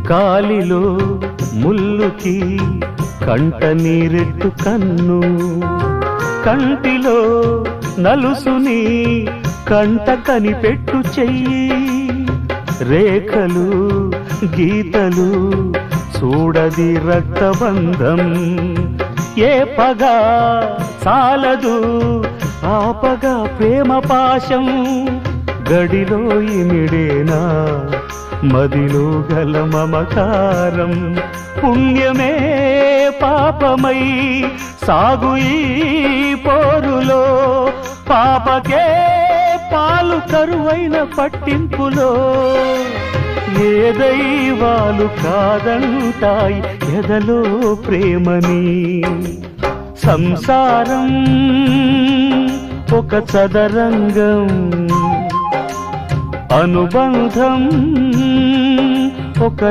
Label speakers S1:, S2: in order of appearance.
S1: కాలిలో ముల్లుకి కంట నీరెట్టు కన్ను, కంటిలో నలుసుని కంట కనిపెట్టు చెయ్యి, రేఖలు గీతలు చూడది రక్తబంధం, ఏ పగా చాలదు ఆపగా ప్రేమ పాశం, గడిలో ఇమిడేనా మదిలో గల మమకారం, పుణ్యమే పాపమై సాగు ఈ పోరులో, పాపకే పాలు కరువైన పట్టింపులో, ఏ దైవాలు కాదంటాయి ఎదలో ప్రేమని, సంసారం ఒక చదరంగం, అనుబంధం ఒక